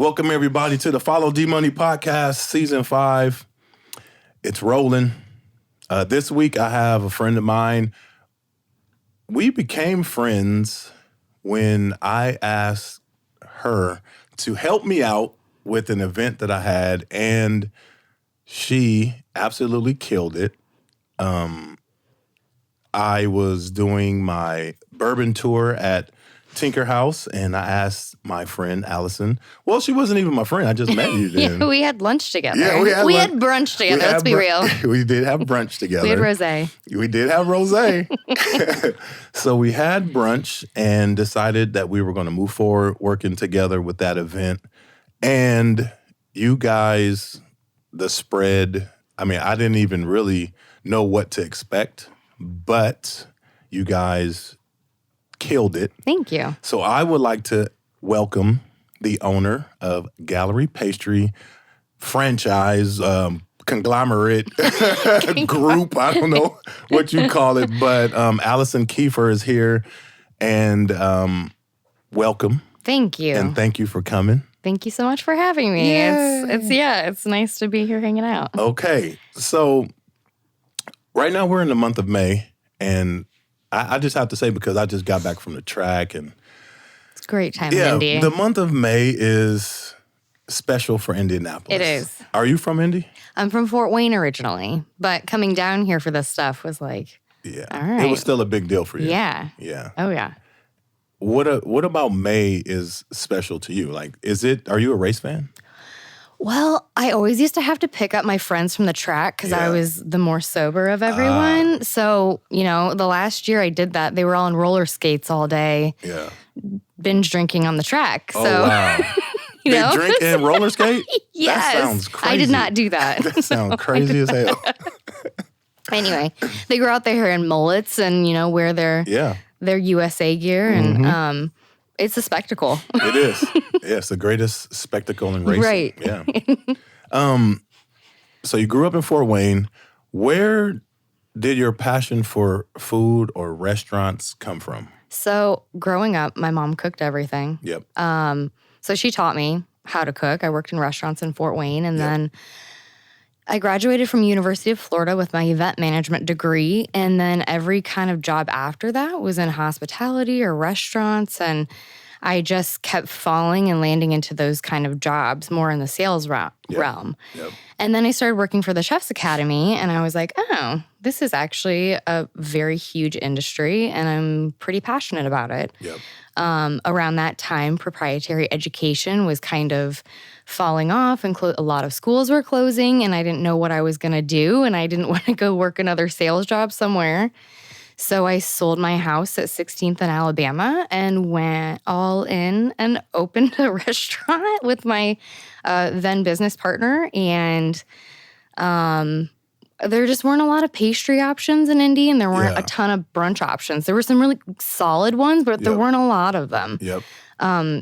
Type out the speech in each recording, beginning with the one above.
Welcome, everybody, to the Follow D Money podcast, season 5. It's rolling. This week, I have a friend of mine. We became friends when I asked her to help me out with an event that I had, and she absolutely killed it. I was doing my bourbon tour at Tinker House, and I asked my friend Alison. Well, she wasn't even my friend. I just met you then. Yeah, we had lunch together. Yeah, we had brunch together. Let's be real. We did have brunch together. We had rosé. We did have rosé. So we had brunch and decided that we were going to move forward working together with that event. And you guys, the spread, I mean, I didn't even really know what to expect, but you guys killed it. Thank you. So I would like to welcome the owner of Gallery Pastry franchise, conglomerate group. I don't know what you call it, but Alison Keefer is here, and welcome. Thank you. And thank you for coming. Thank you so much for having me. Yay. It's nice to be here hanging out. Okay, so right now we're in the month of May, and I just have to say, because I just got back from the track, and it's a great time in Indy. The month of May is special for Indianapolis. It is. Are you from Indy? I'm from Fort Wayne originally, but coming down here for this stuff was like, yeah, all right. It was still a big deal for you. Yeah. Yeah. Oh yeah. What about May is special to you? Like, are you a race fan? Well, I always used to have to pick up my friends from the track because I was the more sober of everyone. So, the last year I did that, they were all on roller skates all day, binge drinking on the track. Oh, so, wow. They drink and roller skate? Yes. That sounds crazy. I did not do that. That sounds crazy as hell. Anyway, they go out there in mullets and, wear their USA gear. And it's a spectacle. It is. Yeah, it's the greatest spectacle in racing. Right. Yeah. So you grew up in Fort Wayne. Where did your passion for food or restaurants come from? So growing up, my mom cooked everything. Yep. So she taught me how to cook. I worked in restaurants in Fort Wayne, and then I graduated from University of Florida with my event management degree, and then every kind of job after that was in hospitality or restaurants, and I just kept falling and landing into those kind of jobs, more in the sales realm. Yep. And then I started working for the Chef's Academy, and I was like, oh, this is actually a very huge industry, and I'm pretty passionate about it. Yep. Around that time, proprietary education was kind of falling off, and a lot of schools were closing, and I didn't know what I was going to do, and I didn't want to go work another sales job somewhere. So I sold my house at 16th and Alabama and went all in and opened a restaurant with my then business partner. And there just weren't a lot of pastry options in Indy, and there weren't a ton of brunch options. There were some really solid ones, but there weren't a lot of them. Yep.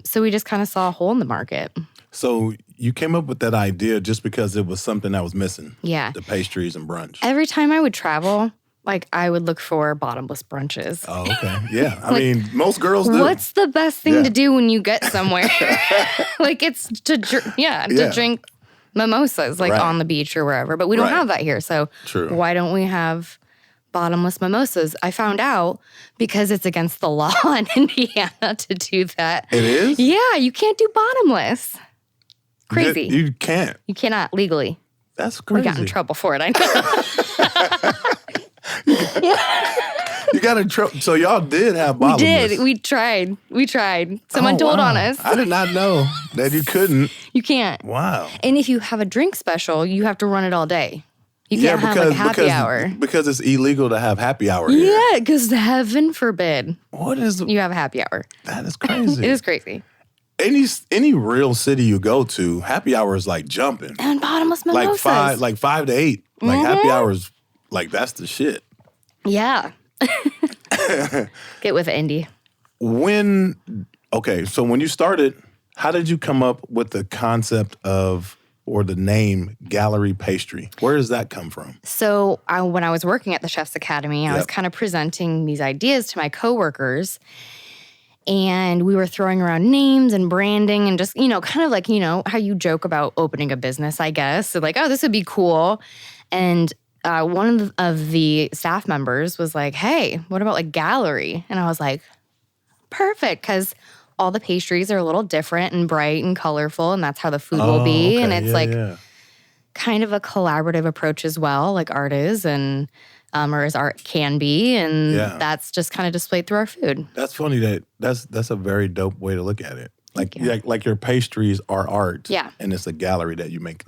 So we just kind of saw a hole in the market. So you came up with that idea just because it was something that was missing. Yeah. The pastries and brunch. Every time I would travel, I would look for bottomless brunches. Oh, okay. Yeah. I mean, most girls do. What's the best thing to do when you get somewhere? It's to drink mimosas, on the beach or wherever. But we don't have that here. So why don't we have bottomless mimosas? I found out because it's against the law in Indiana to do that. It is? Yeah, you can't do bottomless. Crazy. You can't. You cannot legally. That's crazy. We got in trouble for it, I know. You got in trouble. So y'all did have bottomless. We did. We tried. Someone told on us. I did not know that you couldn't. You can't. Wow. And if you have a drink special, you have to run it all day. You can't have happy hour. Because it's illegal to have happy hour here. Yeah, because heaven forbid you have a happy hour. That is crazy. It is crazy. Any real city you go to, happy hour is like jumping. And bottomless mimosas. Like 5 to 8. Like happy hours, that's the shit. Yeah. Get with it, Indy. So when you started, how did you come up with the concept or the name Gallery Pastry? Where does that come from? So when I was working at the Chef's Academy, I was kind of presenting these ideas to my coworkers. And we were throwing around names and branding and just, kind of like, how you joke about opening a business, I guess. So like, oh, this would be cool. And one of the staff members was like, hey, what about like gallery? And I was like, perfect, because all the pastries are a little different and bright and colorful, and that's how the food will be. Okay. And it's kind of a collaborative approach as well, like art is and or as art can be. And that's just kind of displayed through our food. That's funny that's a very dope way to look at it. Like your pastries are art. Yeah. And it's a gallery that you make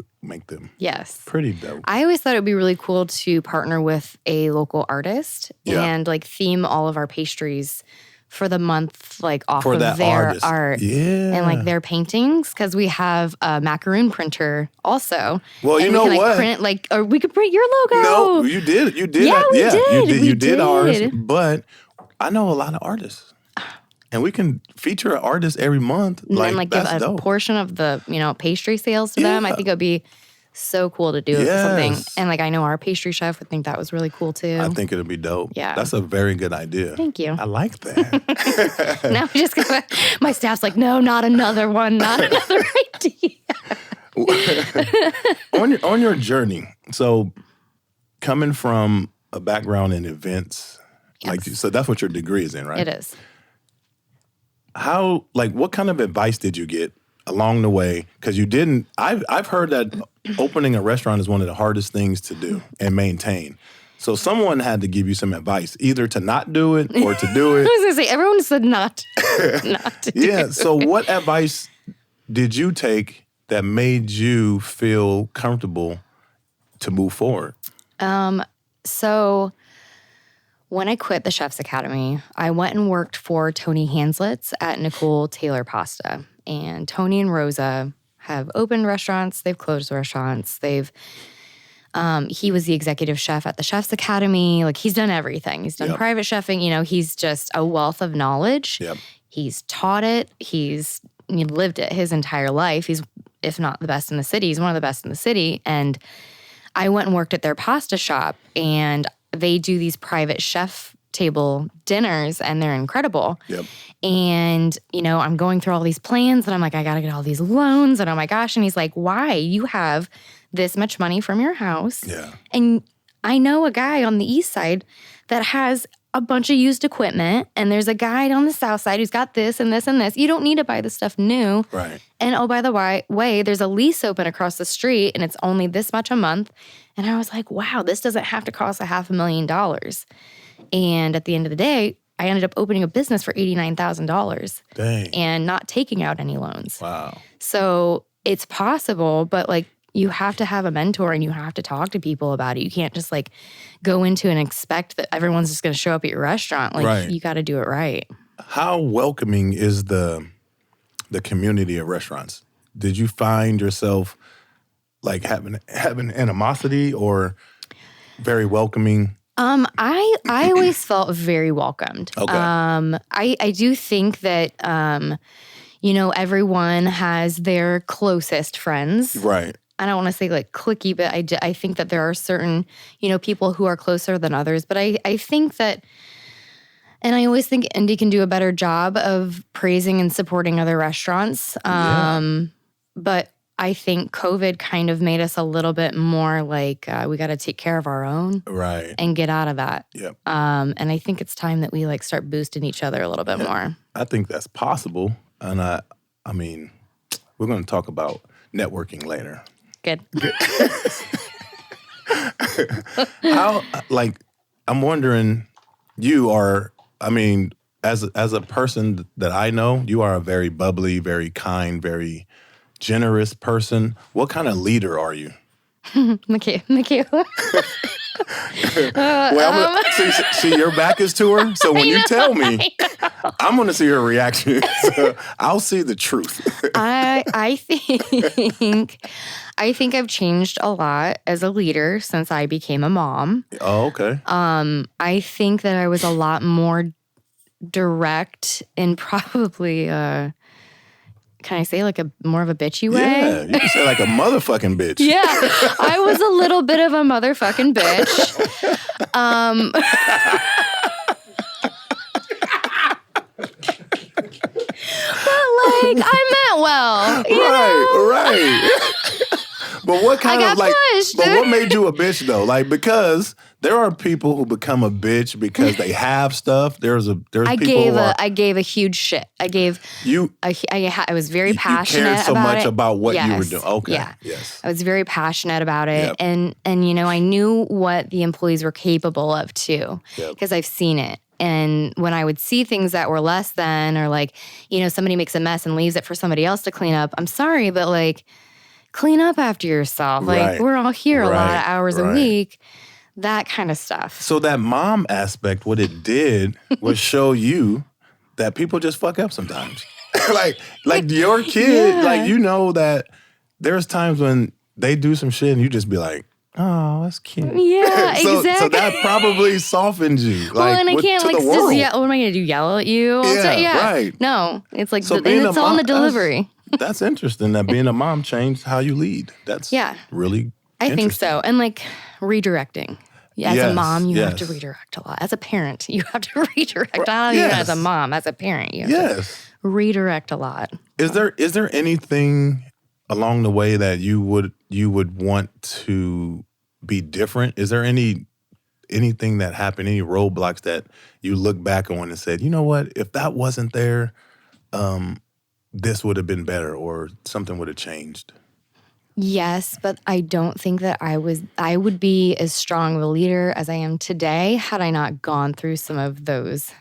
them. Yes. Pretty dope. I always thought it would be really cool to partner with a local artist and like theme all of our pastries for the month, like off for of that their artist. art and like their paintings, because we have a macaroon printer also. Well, and you know we can, what? Print or we could print your logo. No, you did. You did. Yeah, we did. You did ours. But I know a lot of artists, and we can feature an artist every month. And then like give that's a dope. portion of the pastry sales to them. I think it would be so cool to do something. And like I know our pastry chef would think that was really cool too. I think it'll be dope. Yeah. That's a very good idea. Thank you. I like that. Now we just my staff's like, no, not another one, not another idea. on your journey, so coming from a background in events, so that's what your degree is in, right? It is. What kind of advice did you get along the way? Because I've heard that opening a restaurant is one of the hardest things to do and maintain. So someone had to give you some advice, either to not do it or to do it. I was going to say, everyone said not to do it. So what advice did you take that made you feel comfortable to move forward? So when I quit the Chef's Academy, I went and worked for Tony Hanslitz at Nicole Taylor Pasta. And Tony and Rosa have opened restaurants. They've closed restaurants. He was the executive chef at the Chef's Academy. Like he's done everything. He's done private chefing. He's just a wealth of knowledge. Yep. He's taught it. He's lived it his entire life. He's, if not the best in the city, he's one of the best in the city. And I went and worked at their pasta shop, and they do these private chef table dinners, and they're incredible. Yep. And, I'm going through all these plans, and I'm like, I got to get all these loans, and oh my gosh. And he's like, why? You have this much money from your house. Yeah. And I know a guy on the east side that has a bunch of used equipment, and there's a guy on the south side who's got this and this and this. You don't need to buy the stuff new. Right. And oh, by the way, there's a lease open across the street, and it's only this much a month. And I was like, wow, this doesn't have to cost $500,000. And at the end of the day, I ended up opening a business for $89,000. Dang. And not taking out any loans. Wow. So it's possible, but like you have to have a mentor and you have to talk to people about it. You can't just like go into and expect that everyone's just going to show up at your restaurant. Like you got to do it right. How welcoming is the community of restaurants? Did you find yourself like having animosity or very welcoming? I always felt very welcomed. Okay. I do think that, everyone has their closest friends. Right. I don't want to say like cliquey, but I think that there are certain, people who are closer than others. But I think that, and I always think Indy can do a better job of praising and supporting other restaurants. But I think COVID kind of made us a little bit more like we got to take care of our own, right, and get out of that. Yep. And I think it's time that we like start boosting each other a little bit more. I think that's possible, and I mean, we're going to talk about networking later. Good. How I'm wondering, you are. I mean, as a person that I know, you are a very bubbly, very kind, very generous person. What kind of leader are you? Michaela. Well, see, your back is to her. So when you tell me, I'm going to see her reaction. So I'll see the truth. I think I've changed a lot as a leader since I became a mom. Oh, okay. I think that I was a lot more direct and probably can I say like a more of a bitchy way? Yeah, you can say like a motherfucking bitch. Yeah, I was a little bit of a motherfucking bitch. I meant well. Right. But what kind of like? Pushed. But what made you a bitch though? Like because there are people who become a bitch because they have stuff. There's people. I gave a huge shit. I was very passionate. You cared so about much it. about what yes. you were doing. Okay. Yeah. Yes. I was very passionate about it, Yep. and I knew what the employees were capable of too, because I've seen it. And when I would see things that were less than, or like, somebody makes a mess and leaves it for somebody else to clean up. I'm sorry, but like, clean up after yourself. Like we're all here a lot of hours a week. That kind of stuff. So that mom aspect, what it did was show you that people just fuck up sometimes. like your kid, like that there's times when they do some shit and you just be like, oh, that's cute. Yeah, exactly. So that probably softens you. Like, well, and I can't just what am I going to do? Yell at you? Right. No, it's like, so and it's all in the delivery. That's interesting that being a mom changed how you lead. That's really I think so. And like redirecting. As a mom, you have to redirect a lot. As a parent, you have to redirect. Not even as a mom, as a parent, you have to redirect a lot. Is there anything along the way that you would want to be different? Is there anything that happened, any roadblocks that you look back on and said, you know what, if that wasn't there, this would have been better or something would have changed? Yes, but I don't think that I would be as strong of a leader as I am today had I not gone through some of those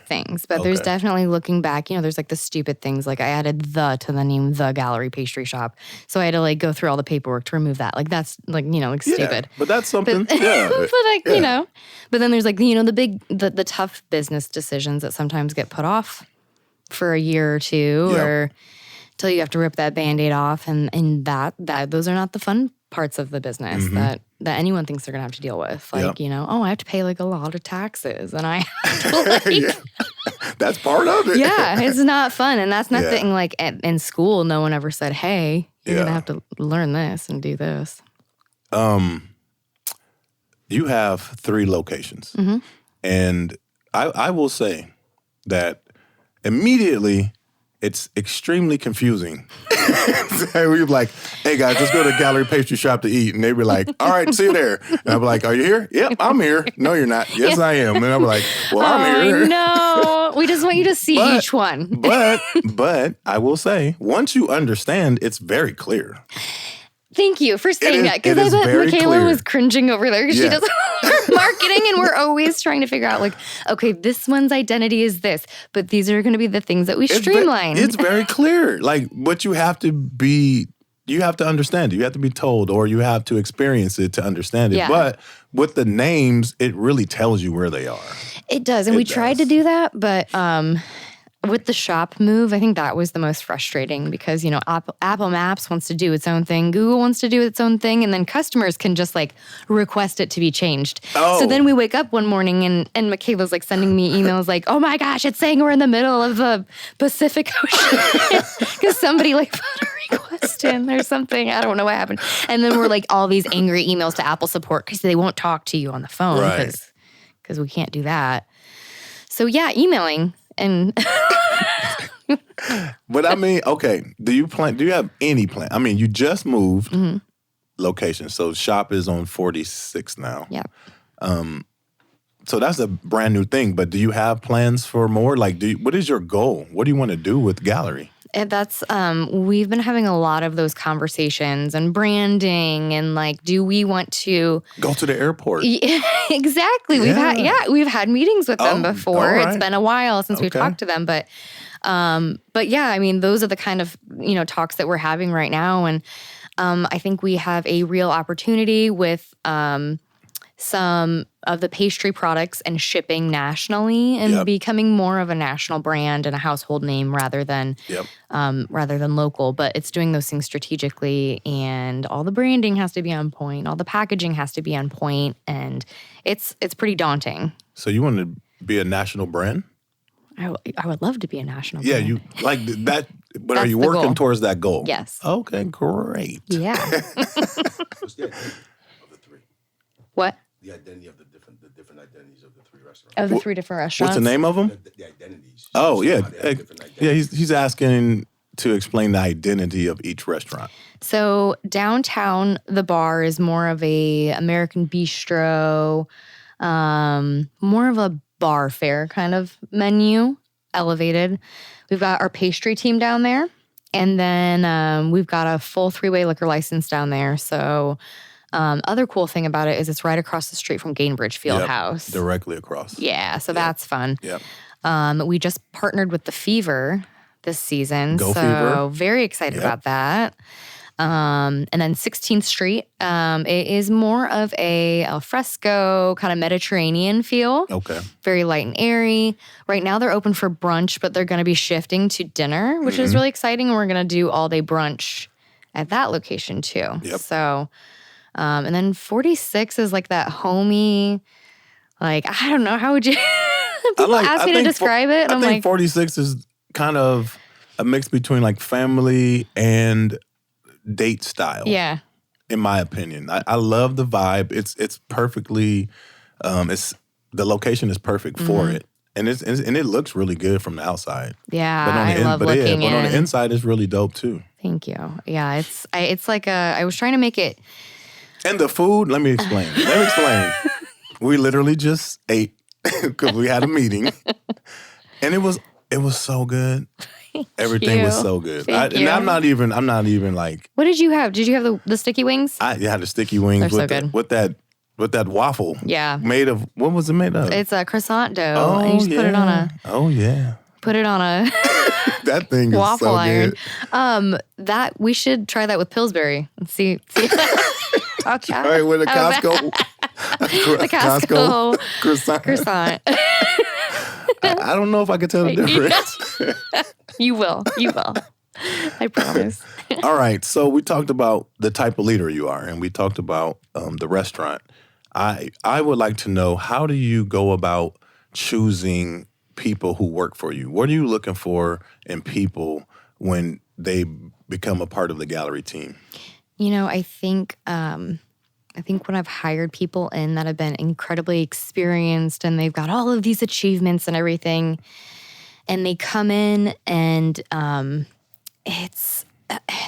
things. But there's definitely, looking back, there's like the stupid things. Like I added "the" to the name The Gallery Pastry Shop. So I had to like go through all the paperwork to remove that. Like that's like, stupid. But that's something, but then there's like, the tough business decisions that sometimes get put off for a year or two or till you have to rip that Band-Aid off, and that those are not the fun parts of the business that anyone thinks they're gonna have to deal with. Like, I have to pay like a lot of taxes, and I have to that's part of it. Yeah, it's not fun, and that's nothing like in school. No one ever said, "Hey, you're gonna have to learn this and do this." You have 3 locations, and I will say that immediately. It's extremely confusing. We'd be like, hey guys, let's go to Gallery Pastry Shop to eat. And they'd be like, all right, see you there. And I'd be like, are you here? Yep, I'm here. No, you're not. Yes, I am. And I'd be like, well, I'm here. No, we just want you to see each one. but I will say, once you understand, it's very clear. Thank you for saying that, because I thought Michaela was cringing over there because she does marketing, and we're always trying to figure out like, okay, this one's identity is this, but these are going to be the things that we streamline. It's very clear. Like, but you have to understand it. You have to be told, or you have to experience it to understand it. Yeah. But with the names, it really tells you where they are. It does, and we tried to do that, but with the shop move, I think that was the most frustrating because, Apple Maps wants to do its own thing. Google wants to do its own thing. And then customers can just like request it to be changed. Oh. So then we wake up one morning and Michaela's like sending me emails like, oh my gosh, it's saying we're in the middle of the Pacific Ocean because somebody like put a request in or something. I don't know what happened. And then we're like all these angry emails to Apple support because they won't talk to you on the phone because we can't do that. So yeah, emailing. And but I mean, okay, do you have any plan? I mean, you just moved location. So shop is on 46 now. Yeah. So that's a brand new thing, but do you have plans for more? Like, what is your goal? What do you want to do with Gallery? And that's, we've been having a lot of those conversations and branding and like, do we want to go to the airport? Yeah, exactly. We've had meetings with them before. Right. It's been a while since we've talked to them, but yeah, I mean, those are the kind of, talks that we're having right now. And, I think we have a real opportunity with, some of the pastry products and shipping nationally and becoming more of a national brand and a household name rather than local. But it's doing those things strategically, and all the branding has to be on point, all the packaging has to be on point, and it's pretty daunting. So you want to be a national brand? I would love to be a national brand. Yeah, you like that. But are you working goal. Towards that goal? Yes. Okay, great. Yeah. What's the identity of the 3? What? The identity of the different identities of the 3 restaurants. Of the 3 different restaurants. What's the name of them? The identities. Oh, yeah. Yeah, he's asking to explain the identity of each restaurant? So downtown, the bar is more of a American bistro, more of a bar fare kind of menu, elevated. We've got our pastry team down there. And then we've got a full 3-way liquor license down there. So other cool thing about it is it's right across the street from Gainbridge Fieldhouse. Directly across. Yeah, so that's fun. Yep. We just partnered with the Fever this season. Go so Fever. Very excited about that. And then 16th Street, it is more of a al fresco kind of Mediterranean feel. Okay. Very light and airy. Right now they're open for brunch, but they're going to be shifting to dinner, which is really exciting. And we're going to do all day brunch at that location too. Yep. So, and then 46 is like that homey, like, I don't know, how would you, people ask me to describe it. And I I'm think like, 46 is kind of a mix between like family and date style. yeah. In my opinion, I love the vibe. It's perfectly, the location is perfect for it, and it looks really good from the outside. Yeah, But on the I love looking but on the in. inside, it's really dope too. Thank you. Yeah, it's like I was trying to make it. And the food, let me explain. We literally just ate because we had a meeting, and it was so good. Everything was so good. Thank you. And I'm not even like, What did you have? Did you have the sticky wings? I had the sticky wings They're so with good. with that waffle. Yeah. Made of, what was it made of? It's a croissant dough, and you just put it on a That thing is waffle so iron. good. That we should try that with Pillsbury and see. Talk All right, with a Costco. the Costco croissant. I don't know if I can tell the difference. You will. I promise. All right, so we talked about the type of leader you are, and we talked about the restaurant. I would like to know, how do you go about choosing people who work for you? What are you looking for in people when they become a part of the gallery team? I think when I've hired people in that have been incredibly experienced and they've got all of these achievements and everything, and they come in and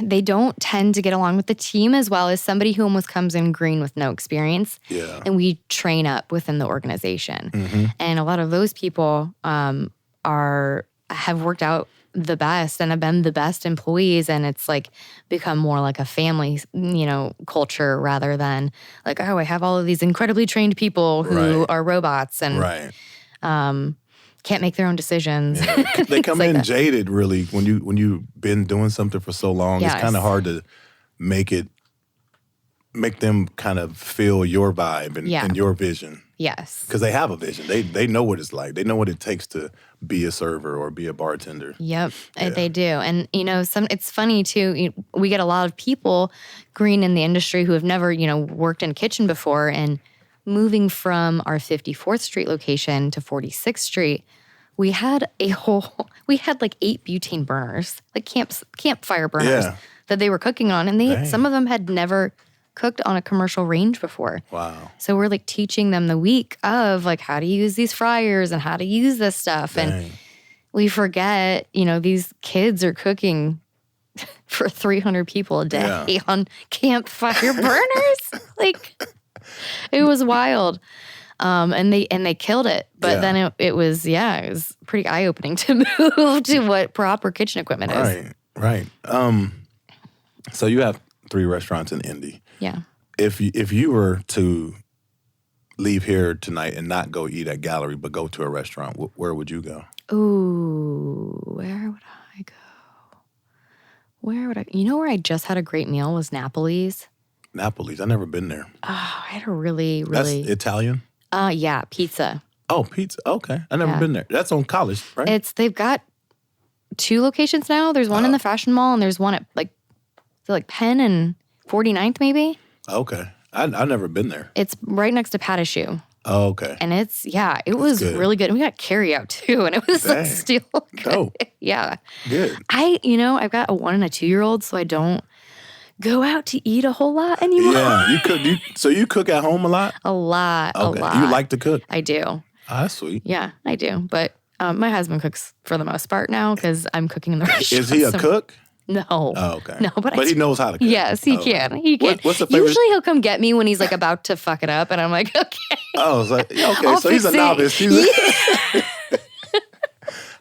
they don't tend to get along with the team as well as somebody who almost comes in green with no experience. Yeah. And we train up within the organization. Mm-hmm. And a lot of those people have worked out the best and have been the best employees, and it's like become more like a family, culture rather than like, oh, I have all of these incredibly trained people who are robots and can't make their own decisions. Yeah. They come in that. jaded, really. When you've been doing something for so long, Yes. it's kind of hard to make them kind of feel your vibe and your vision. Yes. Because they have a vision. They know what it's like. They know what it takes to be a server or be a bartender. Yep, they do. And, it's funny, too. We get a lot of people green in the industry who have never, worked in a kitchen before. And moving from our 54th Street location to 46th Street, we had like 8 butane burners, like campfire burners that they were cooking on. And some of them had never cooked on a commercial range before. Wow. So we're like teaching them the week of like how to use these fryers and how to use this stuff. Dang. And we forget, these kids are cooking for 300 people a day on campfire burners. Like, it was wild. And they killed it. But then it was pretty eye-opening to move to what proper kitchen equipment is. Right. So you have 3 restaurants in Indy. Yeah. If you were to leave here tonight and not go eat at Gallery, but go to a restaurant, where would you go? Ooh, where would I go? Where I just had a great meal was Napoli's. Napoli's. I've never been there. Oh, I had a really, That's really... Italian? Yeah, pizza. Oh, pizza. Okay. I've never been there. That's on College, right? They've got 2 locations now. There's one in the Fashion Mall and there's one at like Penn and 49th maybe. Okay. I've never been there. It's right next to Patashu. Oh, okay. And it was good. really good. And we got carry out too, and it was still good. Dope. Yeah. Good. I've got a 1 and a 2-year-old, so I don't go out to eat a whole lot anymore. Yeah, you cook at home a lot? A lot. You like to cook? I do. Oh, that's sweet. Yeah, I do. But my husband cooks for the most part now because I'm cooking in the restaurant. Is he a cook? No. Oh, okay. No, but he knows how to cook. Yes, he Oh, can. He can. What's the favorite? Usually he'll come get me when he's like about to fuck it up, and I'm like, okay. Oh, it's like, okay, I'll so he's a fix it. novice.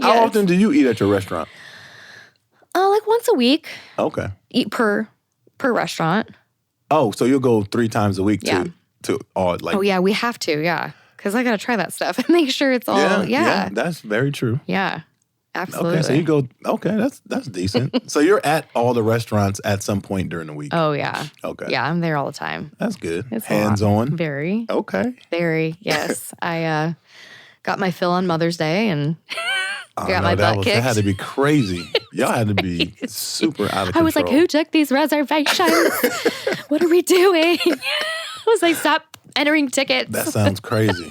How Yes. often do you eat at your restaurant? Like once a week. Okay. Eat per restaurant. Oh, so you'll go 3 times a week Yeah. to all like. Oh yeah, we have to. Yeah, because I gotta try that stuff and make sure it's all. Yeah. That's very true. Yeah. Absolutely. Okay, so you go. Okay, that's decent. So you're at all the restaurants at some point during the week. Oh yeah. Okay. Yeah, I'm there all the time. That's good. It's Hands on. Very. Okay. Very. Yes. I got my fill on Mother's Day and got my butt kicked. That had to be crazy. Y'all had to be super out of control. I was like, who took these reservations? What are we doing? I was like, stop entering tickets. That sounds crazy.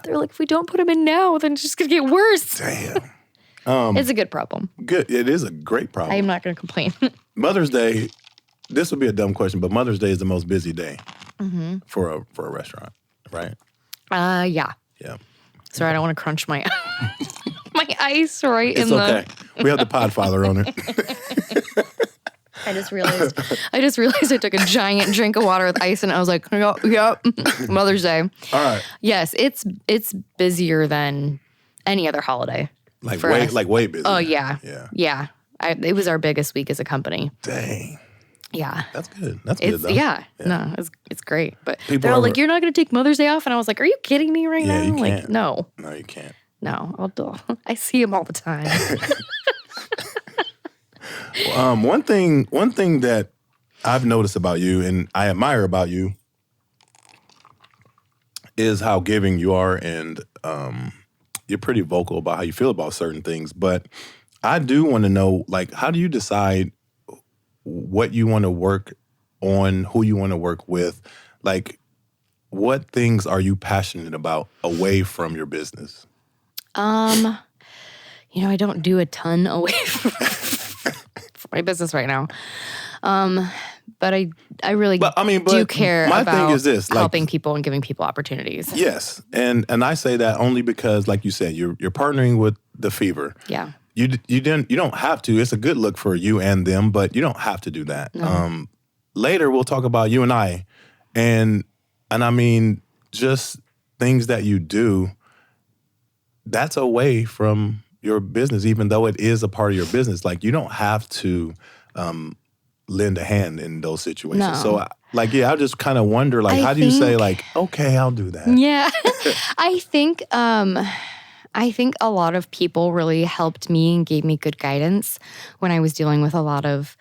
They're like, if we don't put them in now, then it's just going to get worse. Damn. It's a good problem. Good. It is a great problem. I'm not going to complain. Mother's Day, this would be a dumb question, but Mother's Day is the most busy day for a restaurant, right? Yeah. Yeah. Sorry, I don't want to crunch my my ice right It's in okay. We have the Podfather on it. I just realized I took a giant drink of water with ice and I was like, yep, Mother's Day. All right. Yes, it's busier than any other holiday. Like for us. way busy. Oh yeah. Yeah. Yeah. It was our biggest week as a company. Dang. Yeah. That's good. That's good It's though. yeah. No, it's great. But People they're all are- like, you're not gonna take Mother's Day off? And I was like, are you kidding me right Yeah, now? you Like, can't. no. No, you can't. No. I see him all the time. One thing that I've noticed about you and I admire about you is how giving you are, and you're pretty vocal about how you feel about certain things. But I do want to know, like, how do you decide what you want to work on, who you want to work with? Like, what things are you passionate about away from your business? I don't do a ton away from my business right now. But I really do care my about thing is this, like, helping people and giving people opportunities. Yes, and I say that only because, like you said, you're partnering with the Fever. Yeah. You don't have to. It's a good look for you and them, but you don't have to do that. No. Later we'll talk about you and I, and I mean just things that you do. That's away from your business, even though it is a part of your business. Like, you don't have to lend a hand in those situations. No. So, I just kind of wonder, like, how do you say, like, okay, I'll do that? Yeah. I think a lot of people really helped me and gave me good guidance when I was dealing with a lot of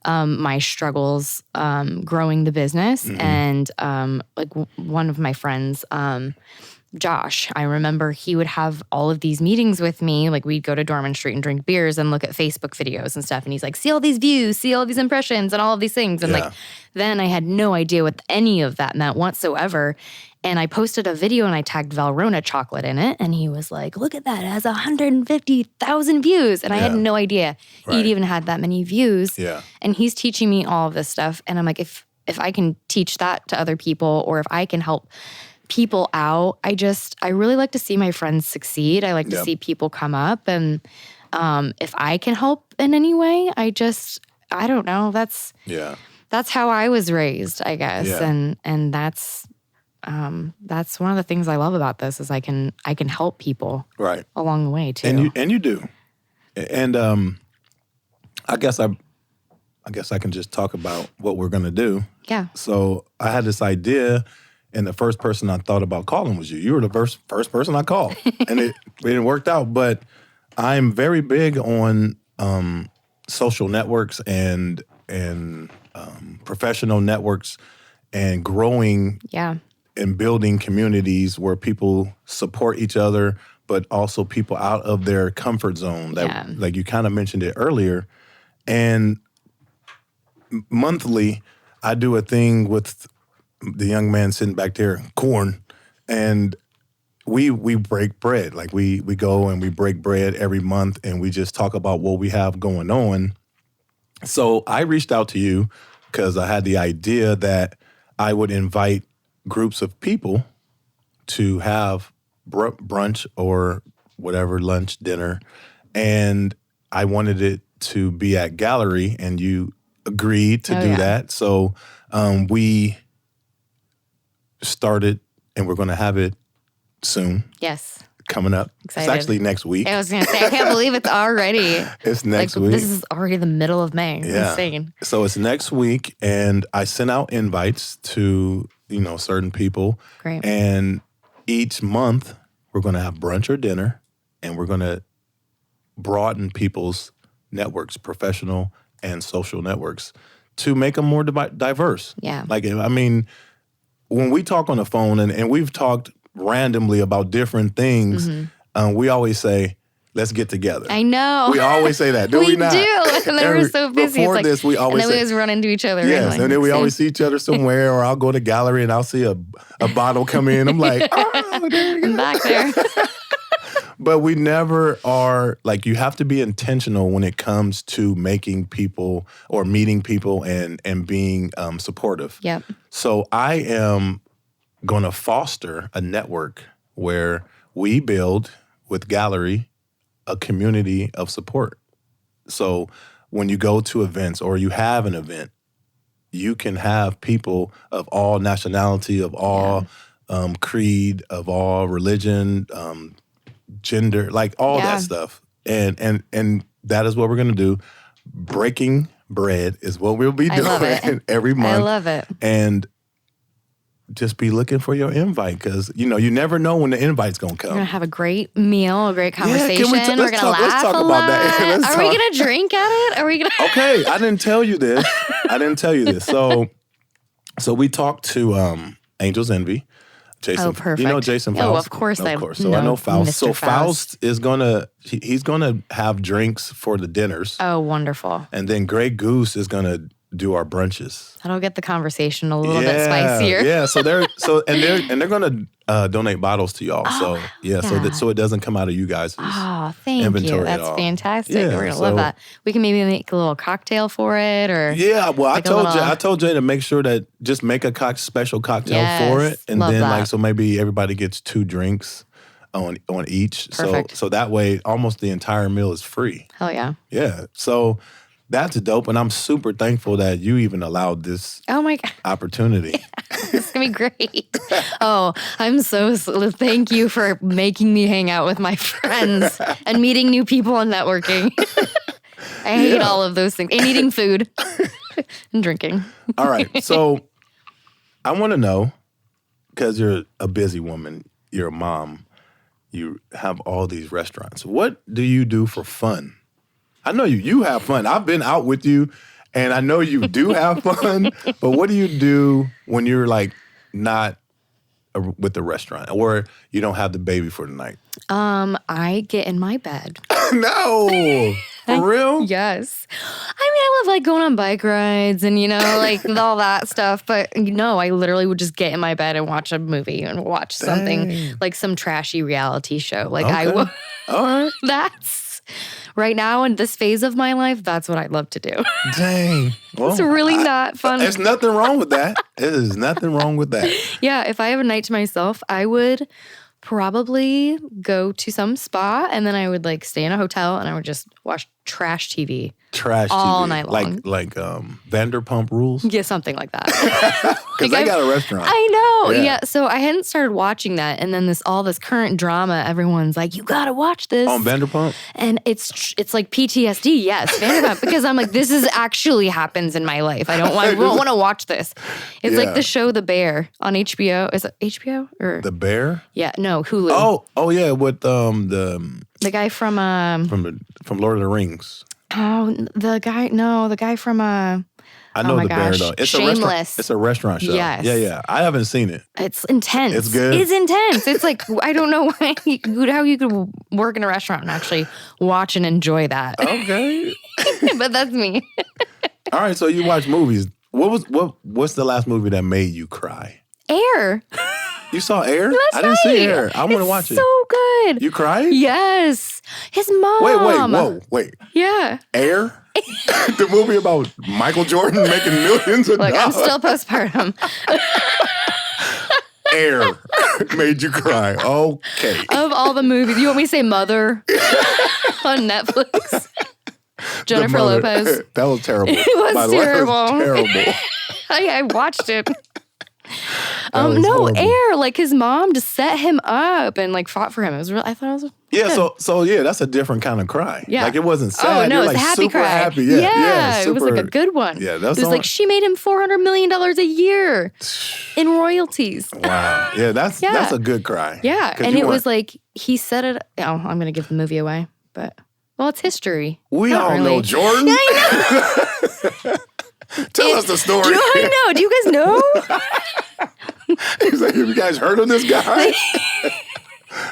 my struggles growing the business. And one of my friends, Josh, I remember he would have all of these meetings with me. Like, we'd go to Dorman Street and drink beers and look at Facebook videos and stuff. And he's like, see all these views, see all these impressions and all of these things. And then I had no idea what any of that meant whatsoever. And I posted a video and I tagged Valrhona chocolate in it. And he was like, look at that, it has 150,000 views. And I had no idea he'd even had that many views. Yeah. And he's teaching me all of this stuff. And I'm like, if I can teach that to other people, or if I can help people out, I really like to see my friends succeed. I like to see people come up. And if I can help in any way, I don't know. That's how I was raised, I guess. Yeah. And that's one of the things I love about this is I can help people along the way too. And you do. And I guess I can just talk about what we're gonna do. Yeah. So I had this idea, and the first person I thought about calling was you. You were the first person I called, and it worked out. But I'm very big on social networks and professional networks, and growing and building communities where people support each other, but also people out of their comfort zone. That, like you kind of mentioned it earlier. And monthly, I do a thing with the young man sitting back there, Corn, and we break bread. Like, we go and we break bread every month, and we just talk about what we have going on. So I reached out to you because I had the idea that I would invite groups of people to have brunch or whatever, lunch, dinner, and I wanted it to be at Gallery, and you agreed to do that. So we started, and we're going to have it soon. Yes. Coming up. Excited. It's actually next week. I was going to say, I can't believe it's already. It's next week. This is already the middle of May. Yeah. Insane. So it's next week, and I sent out invites to, certain people. Great. And each month, we're going to have brunch or dinner, and we're going to broaden people's networks, professional and social networks, to make them more diverse. Yeah. Like, I mean, when we talk on the phone, and we've talked randomly about different things, we always say, let's get together. I know. We always say that, do we not? We do. And then we're so busy. Before this, we always and then we always run into each other. Yes, and then we always see each other somewhere, or I'll go to Gallery and I'll see a bottle come in. I'm like, oh, there you go. I'm back there. But we never are, like, you have to be intentional when it comes to making people or meeting people and being supportive. Yep. So I am going to foster a network where we build with Gallery a community of support. So when you go to events or you have an event, you can have people of all nationality, of all creed, of all religion, gender, like all that stuff. And that is what we're going to do. Breaking bread is what we'll be doing every month. I love it. And just be looking for your invite, because, you never know when the invite's going to come. We're going to have a great meal, a great conversation. We're going to laugh let's talk a about lot. that. Are we going to drink at it? Are we going to? Okay, I didn't tell you this. So we talked to Angel's Envy. Jason, Oh, perfect. You know Jason Faust? Oh, of course. So I know Faust. Mr. So Faust is he's gonna have drinks for the dinners. Oh, wonderful. And then Grey Goose is gonna do our brunches. That'll get the conversation a little bit spicier. Yeah. So they're gonna donate bottles to y'all. So it doesn't come out of you guys' thank inventory you. at That's all. fantastic. Yeah, We're gonna love that. We can maybe make a little cocktail for it, or I told Jay to make sure that just make a special cocktail for it, and then that. so maybe everybody gets 2 drinks on each. Perfect. So that way almost the entire meal is free. Hell yeah. Yeah. So that's dope, and I'm super thankful that you even allowed this Oh my God. opportunity. It's going to be great. I'm thank you for making me hang out with my friends and meeting new people and networking. I hate all of those things. And eating food and drinking. All right. So I want to know, because you're a busy woman, you're a mom, you have all these restaurants. What do you do for fun? I know you have fun. I've been out with you, and I know you do have fun. But what do you do when you're like not with the restaurant, or you don't have the baby for the night? I get in my bed. No, for real? Yes. I mean, I love like going on bike rides and, like all that stuff. But no, I literally would just get in my bed and watch a movie and watch something like some trashy reality show. Like I will. All right. That's right now in this phase of my life, that's what I'd love to do. Dang. Well, It's really not fun. There's nothing wrong with that. There's nothing wrong with that. Yeah, if I have a night to myself, I would probably go to some spa, and then I would like stay in a hotel, and I would just watch trash TV. Trash all TV. night long. Like Vanderpump Rules? Yeah, something like that. Because they got a restaurant. I know. Yeah. Yeah. So I hadn't started watching that, and then all this current drama, everyone's like, "You gotta watch this." On Vanderpump? And it's like PTSD, yes, Vanderpump, because I'm like, this is actually happens in my life. I don't want to watch this. It's like the show The Bear on HBO. Is it HBO or The Bear? Yeah, no, Hulu. Oh yeah, with the guy from Lord of the Rings. the guy from I know my The Bear gosh. though. It's Shameless. It's a restaurant show. Yes. Yeah. I haven't seen it. It's intense. It's good? It's intense. It's like, I don't know how you could work in a restaurant and actually watch and enjoy that. Okay. But that's me. All right, so you watch movies. What's the last movie that made you cry? Air. You saw Air? Last I didn't see night. Air. I want to watch it. So good. You cried? Yes. His mom. Wait. Yeah. Air? The movie about Michael Jordan making millions of Look, I'm dollars. still postpartum. Air made you cry. Okay. Of all the movies, you want me to say Mother on Netflix? Jennifer mother. Lopez. That was terrible. It was By the way, terrible. That was terrible. I watched it. That was No, horrible. Air, like his mom just set him up and like fought for him. It was really, I thought it was Yeah, good. so yeah, that's a different kind of cry. Yeah. Like it wasn't sad. Oh, no, You're it's like a happy super cry. happy. Yeah, it was like super- a good one. Yeah, It that's was like she made him $400 million a year in royalties. wow. Yeah, that's a good cry. Yeah, 'Cause and you it want- was like he said it. Oh, I'm going to give the movie away, but well, it's history. we Not all really. know Jordan. Tell us the story. Do you guys know? He's like, have you guys heard of this guy?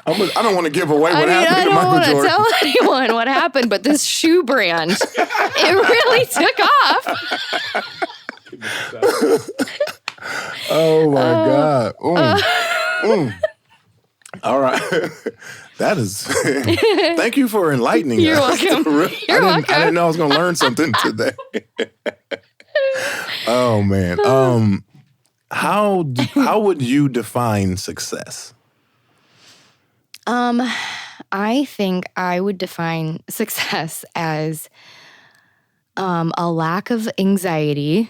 I don't want to give away what happened I to don't Michael want to Jordan. tell anyone what happened, but this shoe brand, it really took off. Oh my God. All right. That is thank you for enlightening You're us. welcome. I welcome. didn't know I was gonna learn something today. Oh man. How would you define success? I think I would define success as a lack of anxiety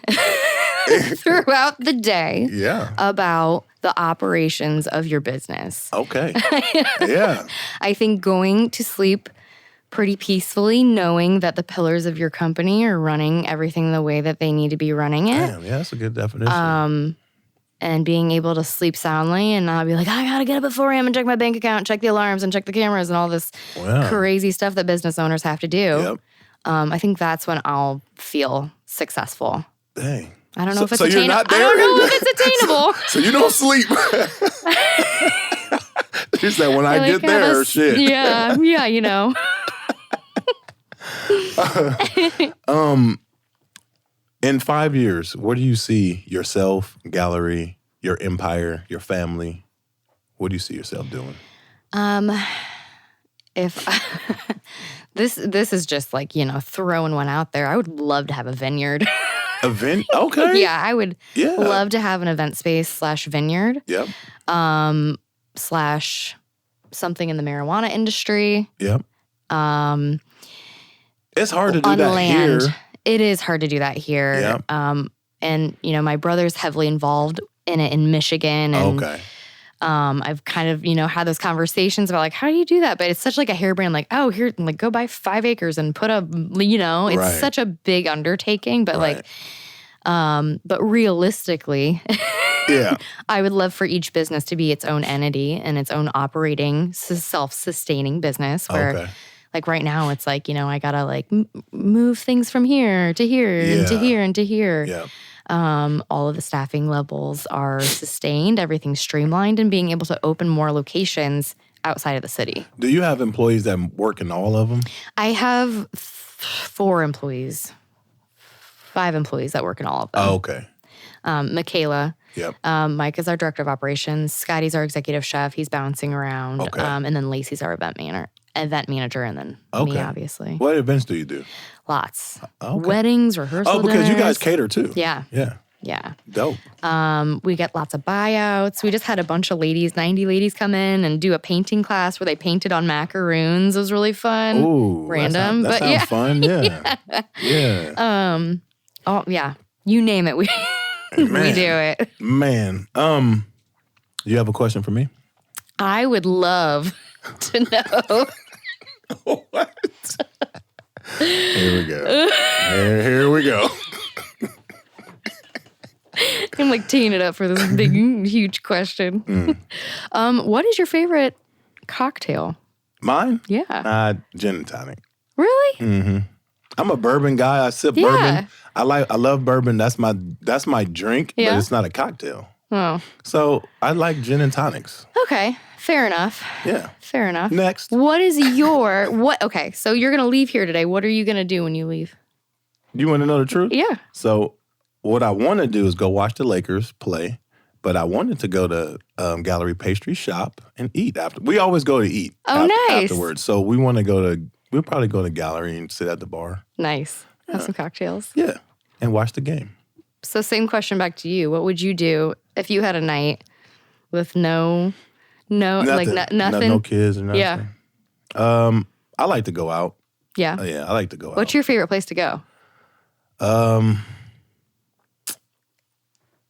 throughout the day Yeah. about the operations of your business. Okay. Yeah. I think going to sleep pretty peacefully, knowing that the pillars of your company are running everything the way that they need to be running it. Damn, yeah, that's a good definition. And being able to sleep soundly and not be like, I gotta get up at 4 a.m. and check my bank account, check the alarms, and check the cameras and all this Wow. crazy stuff that business owners have to do. Yep. I think that's when I'll feel successful. Dang. I don't know if it's so you're attainable. not there? I don't know if it's attainable. So you don't sleep. She said, when I Like, get there, shit. Yeah, you know. In 5 years, where do you see yourself, Gallery, your empire, your family? What do you see yourself doing? If this is just like, throwing one out there. I would love to have a vineyard. Event? Okay. Yeah, I would Yeah. love to have an event space / vineyard Yep. / something in the marijuana industry. Yep. It's hard to do On that land. here. It is hard to do that here. Yep. And my brother's heavily involved in it in Michigan. And Okay. I've kind of, had those conversations about like, how do you do that? But it's such like a harebrained, like, oh, here, like go buy 5 acres and put a, it's Right. such a big undertaking. But Right. but realistically, Yeah. I would love for each business to be its own entity and its own operating, self-sustaining business where Okay. like right now it's like, I gotta like move things from here to here and to Yeah. here and to here. Yeah. All of the staffing levels are sustained, everything's streamlined, and being able to open more locations outside of the city. Do you have employees that work in all of them? I have 5 employees that work in all of them. Oh, okay. Michaela, Yep. Mike is our director of operations. Scotty's our executive chef. He's bouncing around. Okay. And then Lacey's our event manager, and then me, Okay. obviously. What events do you do? Lots. Okay. Weddings, rehearsal Oh, because you dinners. guys cater too. Yeah. Yeah. Yeah. Dope. We get lots of buyouts. We just had a bunch of 90 ladies come in and do a painting class where they painted on macaroons. It was really fun. Ooh. Random, That but sounds yeah. fun. Yeah. Yeah. Oh, yeah. You name it. We we Man. do it. Man. You have a question for me? I would love to know. What? Here we go. Here we go. I'm like teeing it up for this big, huge question. What is your favorite cocktail? Mine? Yeah. Gin and tonic. Really? I'm a bourbon guy. I sip Yeah. bourbon. I love bourbon. That's my drink, but Yeah. it's not a cocktail. Oh, So I like gin and tonics. okay. Fair enough. Yeah. Fair enough. Next. What is your, okay, so you're going to leave here today. What are you going to do when you leave? You want to know the truth? Yeah. So what I want to do is go watch the Lakers play, but I wanted to go to Gallery Pastry shop and eat after. We always go to eat Oh, nice. afterwards. So we'll probably go to Gallery and sit at the bar. Nice. Have some cocktails. Yeah. And watch the game. So same question back to you. What would you do if you had a night with nothing? No kids or nothing. Yeah. I like to go out. Yeah. Oh, yeah, I like to go out. What's your favorite place to go?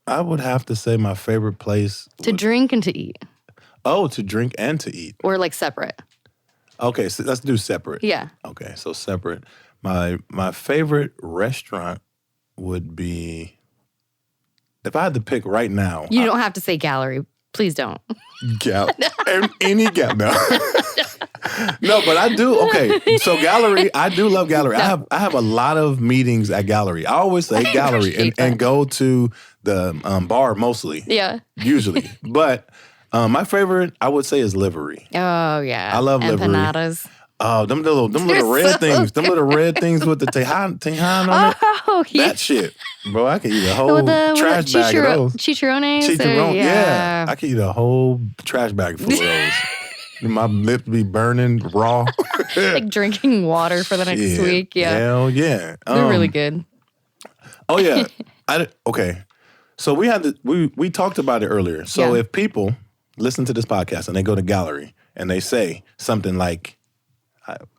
I would have to say my favorite place To drink and to eat, to drink and to eat. or like separate. Okay, so let's do separate. Yeah. Okay, so separate. My favorite restaurant would be, if I had to pick right now. You don't have to say gallery. Please don't. Any Gallery. No. No, but I do. Okay, so Gallery, I do love Gallery. No. I have a lot of meetings at Gallery. I always say Gallery and go to the bar mostly. Yeah. Usually. But my favorite, I would say, is Livery. Oh, yeah. I love Livery. Empanadas. Oh, them little red so things. Them little red things with the tejan on it. Oh, yeah. That shit. Bro, I could eat a whole With the trash bag of those. Chicharrones? Chicharron, Yeah. yeah. I could eat a whole trash bag full of those. My lips be burning raw. Like drinking water for the next week. Yeah. Hell yeah. They're really good. Oh, yeah. Okay. So we talked about it earlier. So Yeah. if people listen to this podcast and they go to Gallery and they say something like,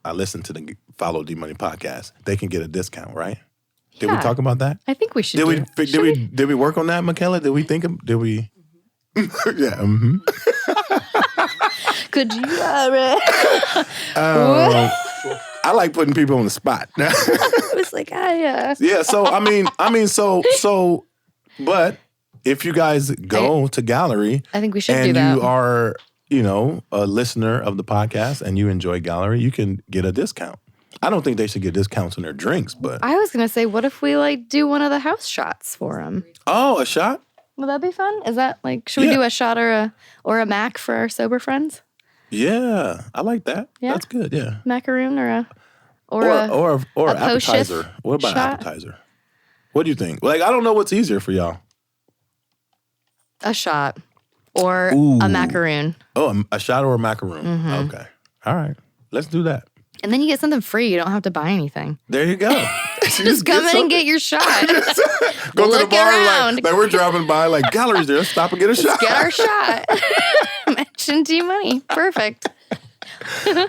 I listened to the Follow D Money podcast, they can get a discount, right? Did we Yeah. talk about that? I think we should Did we work on that, Michaela? Did we? Yeah. Mm-hmm. Could you? I like putting people on the spot. I was like, yeah. Yeah. So but if you guys go to Gallery, I think we should do and that. you are, a listener of the podcast and you enjoy Gallery, you can get a discount. I don't think they should get discounts on their drinks, but I was gonna say, what if we do one of the house shots for them? oh, a shot. Would that be fun? Is that should we Yeah. do a shot or a mac for our sober friends? Yeah, I like that. Yeah? That's good. Yeah. Macaroon or a Or a appetizer. post-shift What about shot? appetizer? What do you think? I don't know what's easier for y'all. a shot or Ooh. a macaroon. Oh, a shot or a macaroon. Mm-hmm. Okay. All right. Let's do that. And then you get something free. You don't have to buy anything. There you go. Just come in and get your shot. Go to the Look bar around. like we're driving by Gallery's there. Stop and get a shot. Get our shot. Mention D Money. Perfect.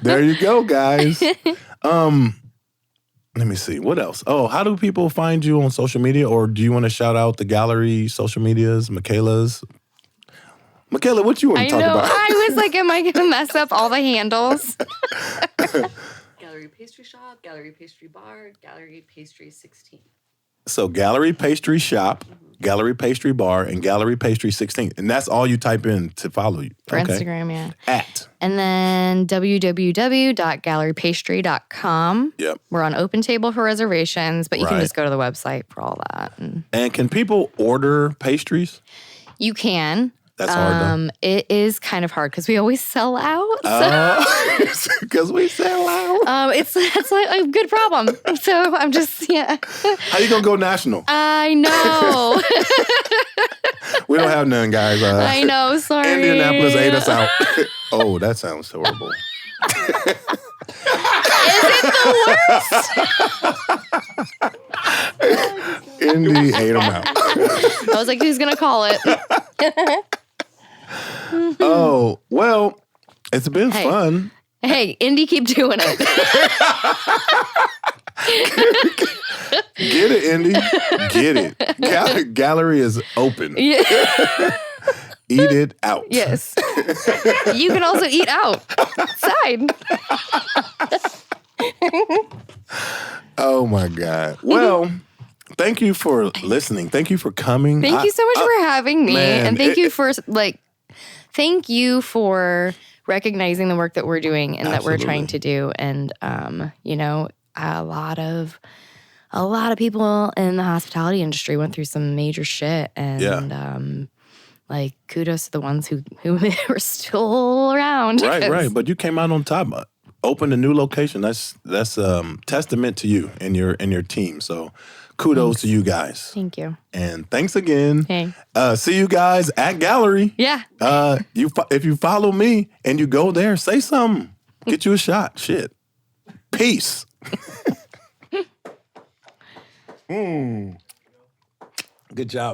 There you go, guys. Let me see. What else? Oh, how do people find you on social media? Or do you want to shout out the Gallery social medias, Michaela's? Michaela, what you want to I talk know. about? I was like, am I going to mess up all the handles? Gallery Pastry Shop, Gallery Pastry Bar, Gallery Pastry 16. So Gallery Pastry Shop, Gallery Pastry Bar, and Gallery Pastry 16. And that's all you type in to follow you. For Instagram, yeah. At. And then www.gallerypastry.com. Yep. We're on Open Table for reservations, but you can Right. just go to the website for all that. And And can people order pastries? you can. That's hard, though. It is kind of hard because we always sell out. So Because we sell out. it's like a good problem. So I'm just, yeah. How you going to go national? I know. We don't have none, guys. I know. Sorry. Indianapolis ate us out. Oh, that sounds horrible. Indy ate them out. I was like, who's going to call it? Oh, well, it's been Hey. fun. Hey, Indy, keep doing it. Get it, Indy. Get it. Gallery is open. Yeah. Eat it out. Yes. You can also eat outside. Oh, my God. Well, thank you for listening. Thank you for coming. Thank you so much for having me. man, And thank you for recognizing the work that we're doing and that we're trying to do. And, a lot of people in the hospitality industry went through some major shit. And, kudos to the ones who are still around. Right. But you came out on top. Opened a new location. That's testament to you and your team. So kudos to you guys. Thank you. And thanks again. Hey. See you guys at Gallery. Yeah. If you follow me and you go there, say something. Get you a shot. Shit. Peace. Good job.